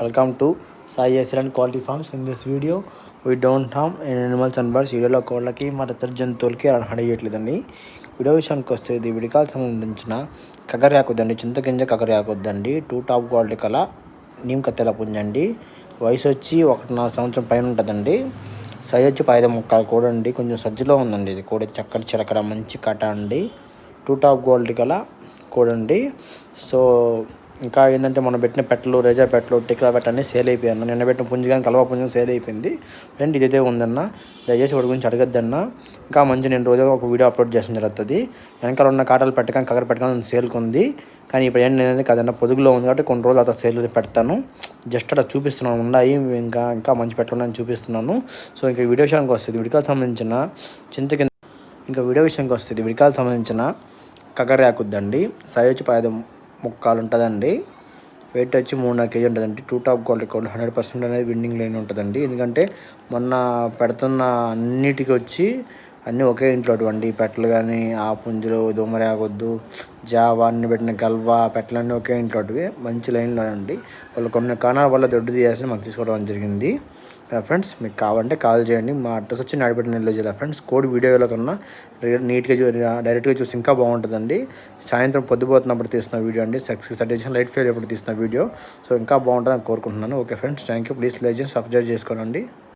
Welcome to Sai Excellent Quality Farms. In this video, we don't harm any animals and birds. వీడియోలో కోళ్ళకి మరి ఇతర జంతువులకి హడి చేయట్లేదండి. వీడియో విషయానికి వస్తే ఇది విడికాలకు సంబంధించిన కగర్యాకొద్దండి, చింతగింజ కగర్యాకొద్దండి. 2 టాప్ క్వాలిటీ కల నీమ్ కత్తెల పుంజండి. వయసు వచ్చి 1.5 సంవత్సరం పైన ఉంటుందండి. సైజ్ వచ్చి 15 ముక్కాలు కూడా అండి. కొంచెం సజ్జలో ఉందండి. ఇది కూడా చక్కటి చిలకడ మంచి కట అండి. 2 టాప్ క్వాలిటీ కల కూడండి. సో ఇంకా ఏంటంటే మనం పెట్టిన పెట్టలు, రేజా పెట్టలు, టిక్లా పెట్ట సేల్ అయిపోయాను. నిన్న పెట్టిన పుంజు కానీ కలవ పుంజు సేల్ అయిపోయింది. ఫ్రెండ్ ఇదైతే ఉందన్న, దయచేసి వాడి గురించి అడగద్దన్న. ఇంకా మంచి నేను రోజు ఒక వీడియో అప్లోడ్ చేసిన జరుగుతుంది. వెనకాల ఉన్న కాటలు పెట్టగానే కగర పెట్టగానే సేల్కి ఉంది. కానీ ఇప్పుడు ఏంటంటే కదన్నా పొదుగులో ఉంది కాబట్టి కొన్ని రోజులు అలా సేల్ పెడతాను. జస్ట్ అలా చూపిస్తున్నాను. ఉన్నాయి ఇంకా మంచి పెట్టలు చూపిస్తున్నాను. సో ఇంకా వీడియో విషయానికి వస్తుంది విడికాలకు సంబంధించిన వీడియో విషయానికి వస్తుంది విడికాలకు సంబంధించిన కగర్యాకుద్దండి. సైజ్ వచ్చి 15 ముక్కాలు ఉంటుందండి. వెయిట్ వచ్చి 3.5 kg ఉంటుందండి. 2 టాప్ క్వాలిటీ కోళ్ళు 100% అనేది విన్నింగ్ లైన్ ఉంటుందండి. ఎందుకంటే మొన్న పెడుతున్న అన్నిటికీ వచ్చి అన్నీ ఒకే ఇంట్లో అటువంటి పెట్టలు కానీ ఆ పుంజులు, దోమరాగొద్దు, జావా అన్ని పెట్టిన గల్వా పెట్టలన్నీ ఒకే ఇంట్లో మంచి లైన్లో అండి. వాళ్ళు కొన్ని కారణాల వల్ల దొడ్డు తీయాల్సి మాకు తీసుకోవడం జరిగింది. ఫ్రెండ్స్ మీకు కావాలంటే కాల్ చేయండి. మా అడ్రస్ వచ్చి నాడిపేట నెల్లూరు జిల్లా. ఫ్రెండ్స్ కోడి వీడియోలో కన్నా నీట్గా డైరెక్ట్గా చూసి ఇంకా బాగుంటుందండి. సాయంత్రం పొద్దుపోతున్నప్పుడు తీస్తున్న వీడియో అండి. 6:30 లైట్ ఫెయిల్ ఎప్పుడు తీస్తున్న వీడియో. సో ఇంకా బాగుంటుందని కోరుకుంటున్నాను. Okay friends, thank you. Please like చేసి సబ్స్క్రైబ్ చేసుకోనండి.